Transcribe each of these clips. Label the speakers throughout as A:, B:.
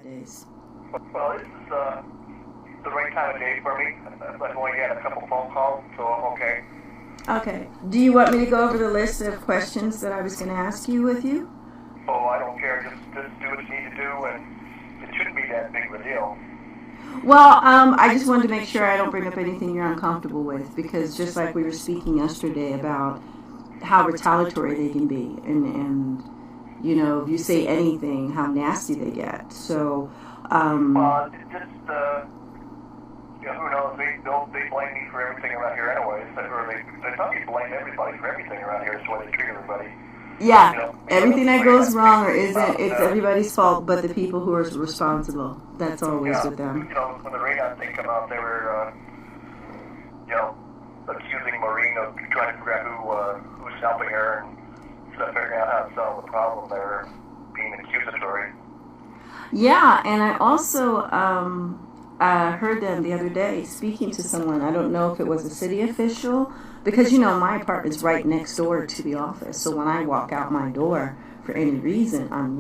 A: nowadays.
B: Well, this is the right time of day for me. I've only had a couple phone calls, so I'm okay.
A: Okay. Do you want me to go over the list of questions that I was going to ask you with you?
B: Oh, I don't care. Just do what you need to do, and it shouldn't be that big of a deal.
A: Well, I just wanted to make sure I don't bring up anything you're uncomfortable with, because just like we were speaking yesterday about how retaliatory they can be, and you know, if you say anything, how nasty they get. So,
B: Well, just you know, who knows? They blame me for everything around here, anyways. Or they probably blame everybody for everything around here. Is the way they treat everybody.
A: yeah,
B: You know,
A: everything that goes wrong or isn't, it's everybody's fault, but the people who are responsible. That's always with them.
B: You know, when the radon thing came out, they were, you know, accusing Maureen of trying to figure out who's helping her and instead of figuring out how to solve the problem. They were being accusatory.
A: Yeah, and I also heard them the other day speaking to someone. I don't know if it was a city official, because, you know, my apartment's right next door to the office. So when I walk out my door for any reason, I'm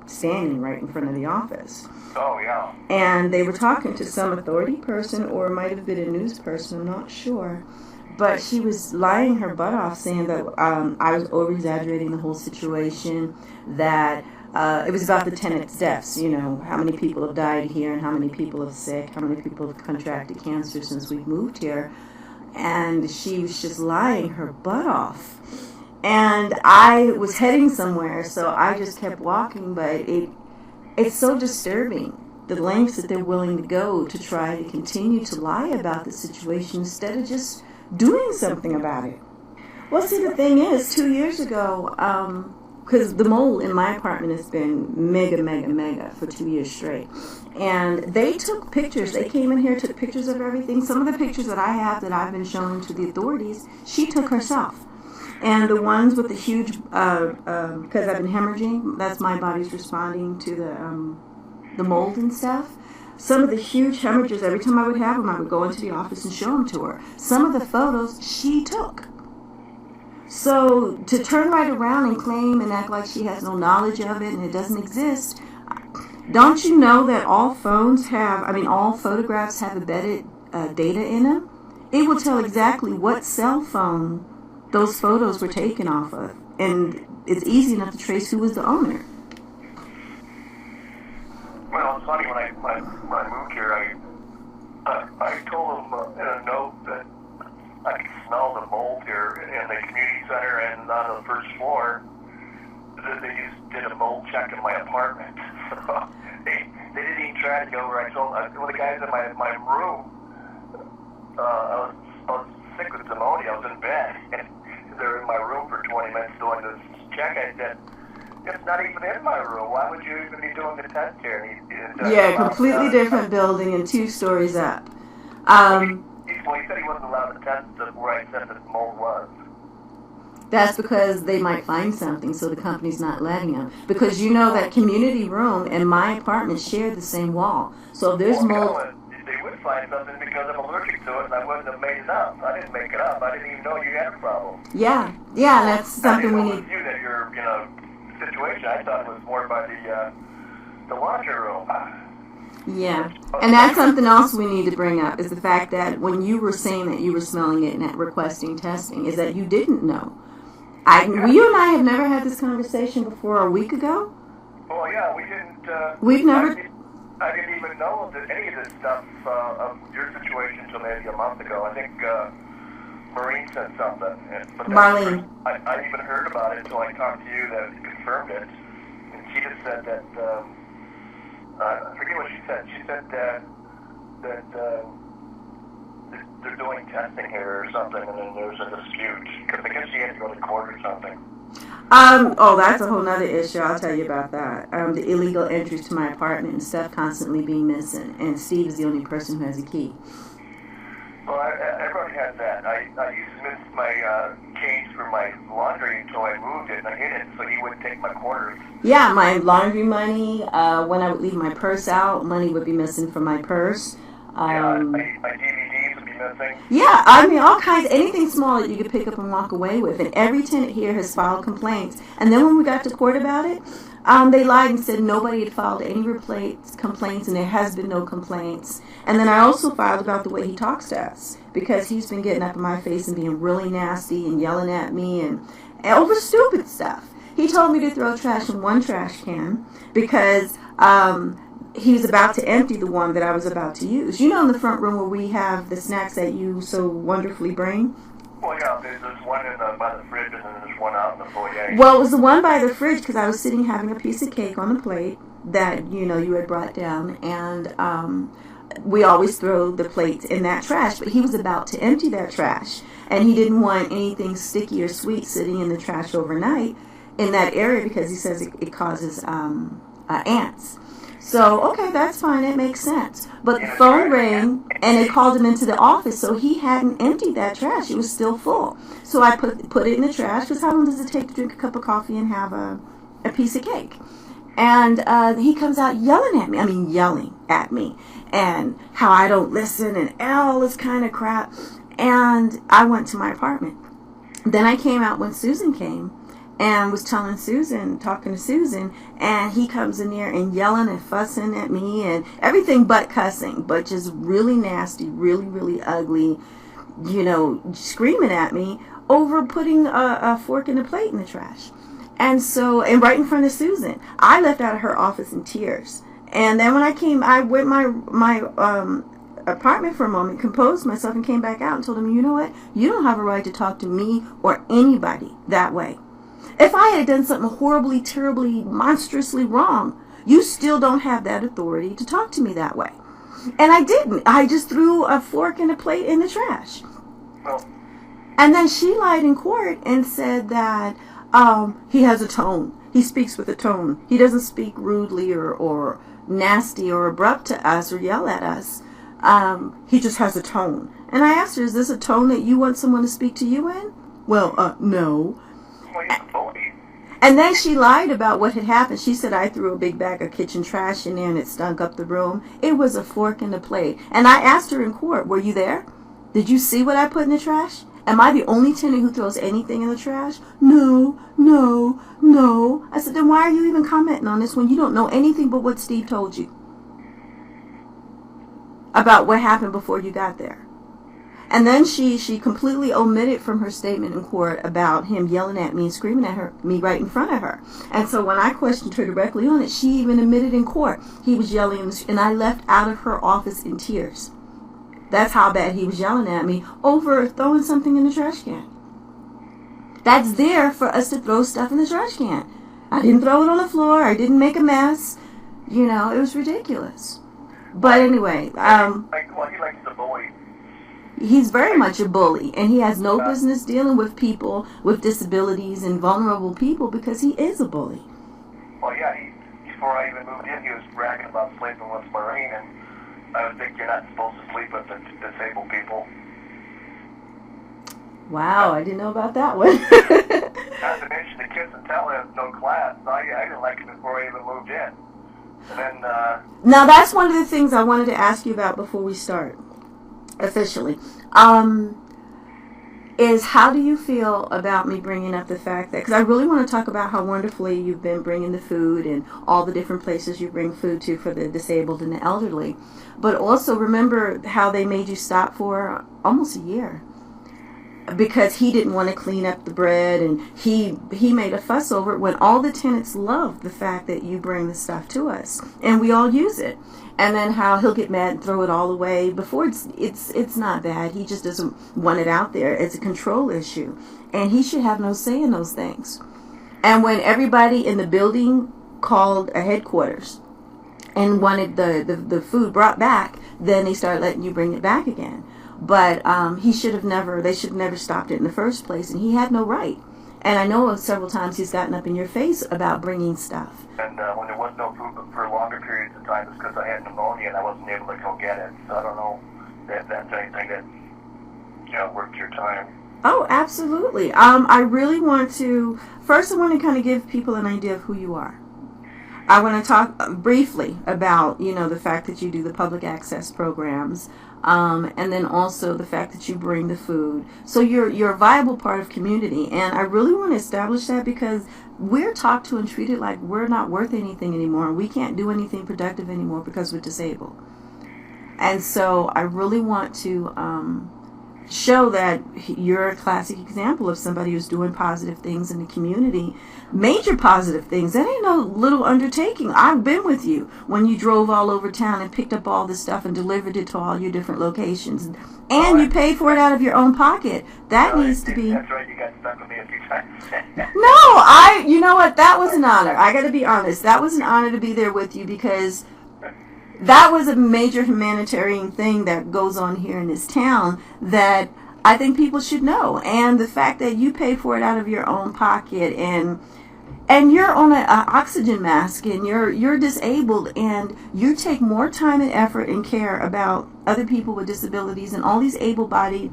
A: standing right in front of the office.
B: Oh, yeah.
A: And they were talking to some authority person, or it might have been a news person, I'm not sure. But she was lying her butt off, saying that I was over-exaggerating the whole situation, that it was about the tenants' deaths, you know, how many people have died here and how many people are sick, how many people have contracted cancer since we've moved here. And she was just lying her butt off. And I was heading somewhere, so I just kept walking, but it's so disturbing, the lengths that they're willing to go to try to continue to lie about the situation instead of just doing something about it. Well, see, the thing is, 2 years ago, because the mold in my apartment has been mega for 2 years straight. And they took pictures. They came in here, took pictures of everything. Some of the pictures that I have that I've been showing to the authorities, she took herself. And the ones with the huge, because I've been hemorrhaging, that's my body's responding to the mold and stuff. Some of the huge hemorrhages, every time I would have them, I would go into the office and show them to her. Some of the photos she took. So to turn right around and claim and act like she has no knowledge of it and it doesn't exist, don't you know that all photographs have embedded data in them? It will tell exactly what cell phone those photos were taken off of, and it's easy enough to trace who was the owner.
B: Well, it's funny, when I moved here, I told them in a note that I could smell the mold here in the community center and on the first floor. They just did a mold check in my apartment. they didn't even try to go where I told them. One of the guys in my room, I was sick with pneumonia. I was in bed. And they were in my room for 20 minutes doing this check. I said, it's not even in my room. Why would you even be doing the test here?
A: Yeah, completely different building and 2 stories up.
B: Well, he said he wasn't allowed to test where I said this mold was.
A: That's because they might find something, so the company's not letting them. Because you know that community room and my apartment share the same wall. So if there's mold...
B: They would find something because I'm allergic to it, and I wouldn't have made it up. I didn't make it up. I didn't even know you had a problem.
A: Yeah, that's something we need...
B: I didn't know it was you that your, situation. I thought it was more by the laundry room.
A: Yeah, and that's something else we need to bring up, is the fact that when you were saying that you were smelling it and requesting testing, is that you didn't know. You and I have never had this conversation before a week ago.
B: Well, yeah, we didn't.
A: We've never...
B: I didn't even know that any of this stuff of your situation until maybe a month ago. I think Maureen said something. But
A: Marlene.
B: I even heard about it until I talked to you that confirmed it. And she just said that, I forget what she said. She said that they're doing testing here or something, and then there's a dispute. Because I guess she had to go to court or something.
A: That's a whole nother issue. I'll tell you about that. The illegal entries to my apartment and stuff constantly being missing, and Steve is the only person who has a key.
B: Well, everybody has that. I used to miss my change for my laundry until I moved it, and I hid it, so he wouldn't take my quarters.
A: Yeah, my laundry money, when I would leave my purse out, money would be missing from my purse.
B: My DVDs would be missing. kind of thing?
A: Yeah, I mean, all kinds, anything small that you could pick up and walk away with. And every tenant here has filed complaints. And then when we got to court about it, they lied and said nobody had filed any complaints, and there has been no complaints. And then I also filed about the way he talks to us, because he's been getting up in my face and being really nasty and yelling at me and over stupid stuff. He told me to throw trash in one trash can because he was about to empty the one that I was about to use. You know, in the front room where we have the snacks that you so wonderfully bring?
B: Well, yeah, there's one by the fridge, and then there's one out in the foyer.
A: Well, it was the one by the fridge because I was sitting having a piece of cake on the plate that, you had brought down, and we always throw the plates in that trash, but he was about to empty that trash, and he didn't want anything sticky or sweet sitting in the trash overnight in that area because he says it causes ants. So, okay, that's fine. It makes sense. But the phone rang, and they called him into the office, so he hadn't emptied that trash. It was still full. So I put it in the trash, because how long does it take to drink a cup of coffee and have a piece of cake? And he comes out yelling at me, and how I don't listen, and all this kind of crap. And I went to my apartment. Then I came out when Susan came, and was talking to Susan, and he comes in there and yelling and fussing at me and everything but cussing, but just really nasty, really, really ugly, screaming at me over putting a fork and a plate in the trash. And right in front of Susan. I left out of her office in tears. And then when I went my apartment for a moment, composed myself, and came back out and told him, you know what? You don't have a right to talk to me or anybody that way. If I had done something horribly, terribly, monstrously wrong, you still don't have that authority to talk to me that way. And I didn't. I just threw a fork and a plate in the trash. And then she lied in court and said that he has a tone. He speaks with a tone. He doesn't speak rudely or nasty or abrupt to us or yell at us. He just has a tone. And I asked her, is this a tone that you want someone to speak to you in? Well, no. And then she lied about what had happened. She said I threw a big bag of kitchen trash in there and it stunk up the room. It was a fork and a plate. And I asked her in court, were you there? Did you see what I put in the trash? Am I the only tenant who throws anything in the trash? No. I said, then why are you even commenting on this when you don't know anything but what Steve told you about what happened before you got there? And then she completely omitted from her statement in court about him yelling at me and screaming at me right in front of her. And so when I questioned her directly on it, she even admitted in court he was yelling, and I left out of her office in tears. That's how bad he was yelling at me over throwing something in the trash can. That's there for us to throw stuff in the trash can. I didn't throw it on the floor. I didn't make a mess. It was ridiculous. But anyway,
B: he likes to bully.
A: He's very much a bully, and he has no business dealing with people with disabilities and vulnerable people because he is a bully.
B: Well, yeah, before I even moved in, he was bragging about sleeping with Maureen, and I would think you're not supposed to sleep with the disabled people.
A: Wow, I didn't know about that one.
B: Not to mention the kids and tell has no class. So I didn't like it before I even moved in. And then,
A: now, that's one of the things I wanted to ask you about before we start officially, is how do you feel about me bringing up the fact that, because I really want to talk about how wonderfully you've been bringing the food and all the different places you bring food to for the disabled and the elderly, but also remember how they made you stop for almost a year because he didn't want to clean up the bread, and he made a fuss over it when all the tenants love the fact that you bring the stuff to us and we all use it. And then how he'll get mad and throw it all away before it's not bad. He just doesn't want it out there. It's a control issue. And he should have no say in those things. And when everybody in the building called a headquarters and wanted the food brought back, then they started letting you bring it back again. But they should have never stopped it in the first place, and he had no right. And I know several times he's gotten up in your face about bringing stuff.
B: And when there was no food for longer periods of time, it's because I had pneumonia and I wasn't able to go get it. So I don't know if that's anything that worked your time.
A: Oh, absolutely. I really want to, first I want to kind of give people an idea of who you are. I want to talk briefly about, the fact that you do the public access programs. And then also the fact that you bring the food. So you're a viable part of community. And I really want to establish that because we're talked to and treated like we're not worth anything anymore. We can't do anything productive anymore because we're disabled. And so I really want to show that you're a classic example of somebody who's doing positive things in the community, major positive things. That ain't no little undertaking. I've been with you when you drove all over town and picked up all this stuff and delivered it to all your different locations, and you paid for it out of your own pocket. That needs to be.
B: That's right. You got stuck with me a few times.
A: No, you know what? That was an honor. I got to be honest. That was an honor to be there with you because that was a major humanitarian thing that goes on here in this town that I think people should know. And the fact that you pay for it out of your own pocket and you're on an oxygen mask and you're disabled and you take more time and effort and care about other people with disabilities and all these able-bodied.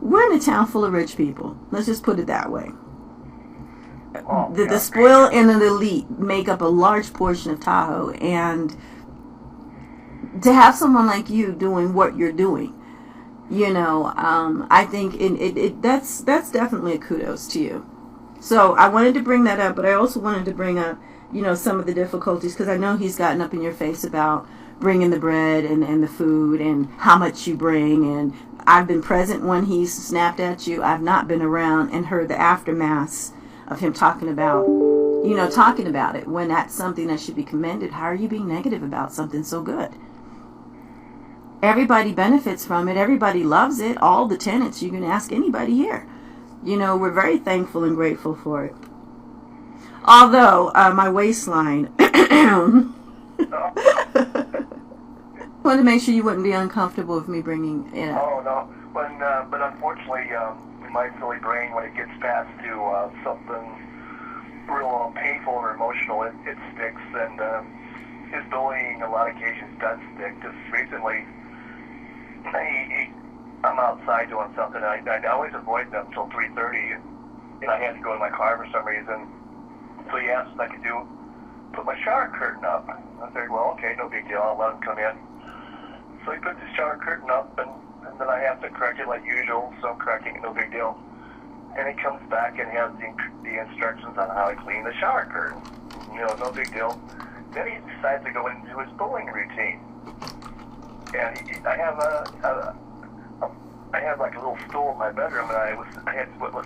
A: We're in a town full of rich people. Let's just put it that way. The spoiled and the elite make up a large portion of Tahoe, and to have someone like you doing what you're doing, I think that's definitely a kudos to you. So I wanted to bring that up, but I also wanted to bring up, some of the difficulties, because I know he's gotten up in your face about bringing the bread and the food and how much you bring. And I've been present when he snapped at you. I've not been around and heard the aftermaths of him talking about it when that's something that should be commended. How are you being negative about something so good? Everybody benefits from it. Everybody loves it. All the tenants, you can ask anybody here. We're very thankful and grateful for it. Although, my waistline, wanted to make sure you wouldn't be uncomfortable with me bringing it up.
B: Oh, no. But unfortunately, my silly brain, when it gets past to something real painful or emotional, it sticks. And his bullying, a lot of occasions, does stick. Just recently, I'm outside doing something. I always avoid them until 3:30, and I had to go in my car for some reason. So he asked if I could put my shower curtain up. I said, well, okay, no big deal. I'll let him come in. So he puts the shower curtain up, and then I have to correct it like usual. So I'm correcting it, no big deal. And he comes back and has the instructions on how to clean the shower curtain. No big deal. Then he decides to go into his bullying routine. And I have like a little stool in my bedroom, and I was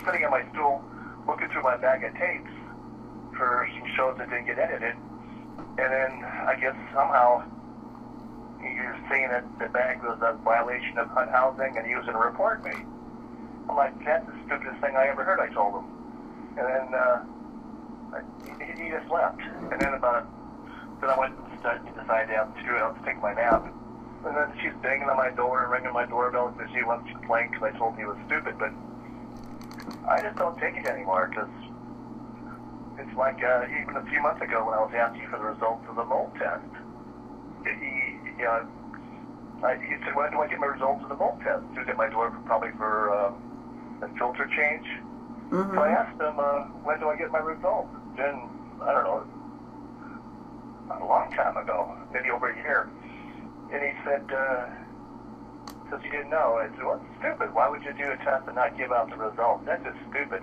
B: sitting on my stool looking through my bag of tapes for some shows that didn't get edited. And then I guess somehow you're saying that the bag was a violation of HUD housing and he was going to report me. I'm like, that's the stupidest thing I ever heard, I told him. And then he just left. And then I went and decided to take my nap. And then she's banging on my door and ringing my doorbell because she wants to complain because I told him he was stupid. But I just don't take it anymore because it's like even a few months ago when I was asking for the results of the mold test. He said, when do I get my results of the mold test? He was at my door probably for a filter change. Mm-hmm. So I asked him, when do I get my results? Then, I don't know, a long time ago, maybe over a year. And he said, because he didn't know. I said, well, it's stupid. Why would you do a test and not give out the results? That's just stupid.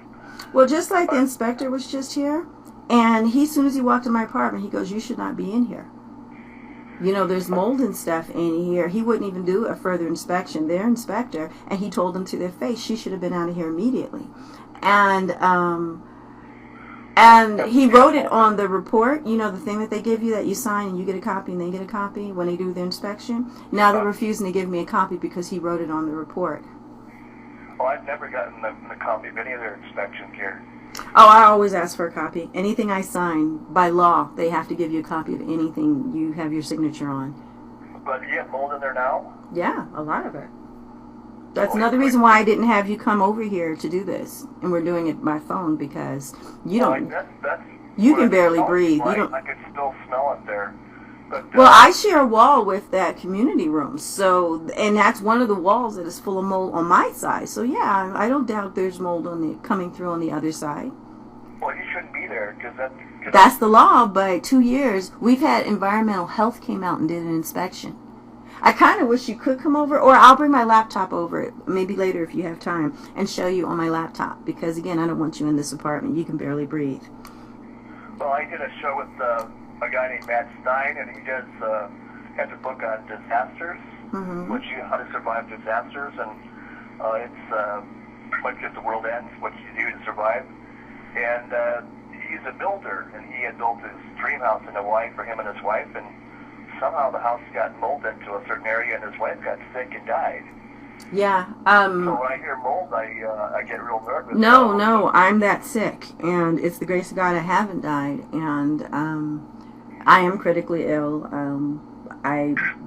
A: Well, just like the inspector was just here, and as soon as he walked in my apartment, he goes, you should not be in here. There's mold and stuff in here. He wouldn't even do a further inspection. Their inspector, and he told them to their face, she should have been out of here immediately. And he wrote it on the report, the thing that they give you that you sign and you get a copy and they get a copy when they do their inspection. Now they're refusing to give me a copy because he wrote it on the report.
B: Well, I've never gotten a copy of any of their inspections here.
A: Oh, I always ask for a copy. Anything I sign, by law, they have to give you a copy of anything you have your signature on.
B: But you have mold in there now?
A: Yeah, a lot of it. That's another reason why I didn't have you come over here to do this, and we're doing it by phone because you don't. You can barely breathe.
B: You don't. I could still smell it there. But,
A: well, I share a wall with that community room, and that's one of the walls that is full of mold on my side. So yeah, I don't doubt there's mold coming through on the other side.
B: Well, you shouldn't be there because
A: that's the law. But 2 years, we've had environmental health came out and did an inspection. I kind of wish you could come over, or I'll bring my laptop over, maybe later if you have time, and show you on my laptop, because again, I don't want you in this apartment. You can barely breathe.
B: Well, I did a show with a guy named Matt Stein, and he has a book on disasters, how to survive disasters, and it's much if the world ends, what you do to survive. And he's a builder, and he had built his dream house in Hawaii for him and his wife, and somehow the house got molded to a certain area, and his wife got sick and died.
A: Yeah.
B: So when I hear mold, I get real nervous.
A: No, I'm that sick, and it's the grace of God I haven't died, and I am critically ill.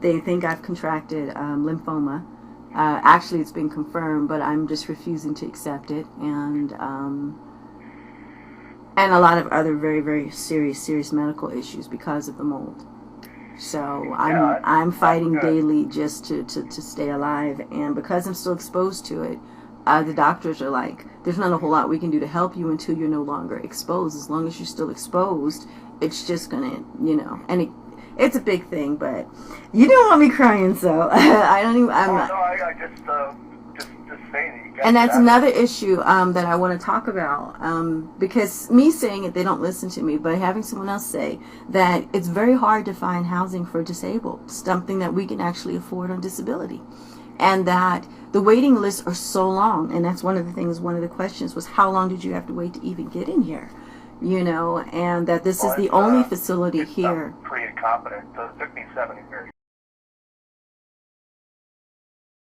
A: They think I've contracted lymphoma. Actually, it's been confirmed, but I'm just refusing to accept it, and a lot of other very, very serious medical issues because of the mold. So I'm fighting daily just to stay alive, and because I'm still exposed to it, the doctors are like, there's not a whole lot we can do to help you until you're no longer exposed. As long as you're still exposed, it's just gonna, and it's a big thing. But you don't want me crying, so I don't even.
B: I just saying.
A: And that's another issue that I want to talk about, because me saying it, they don't listen to me, but having someone else say that it's very hard to find housing for disabled, something that we can actually afford on disability, and that the waiting lists are so long. And that's one of the questions was, how long did you have to wait to even get in here? And that this is the only facility here.
B: I'm pretty incompetent, so it took me 7 years.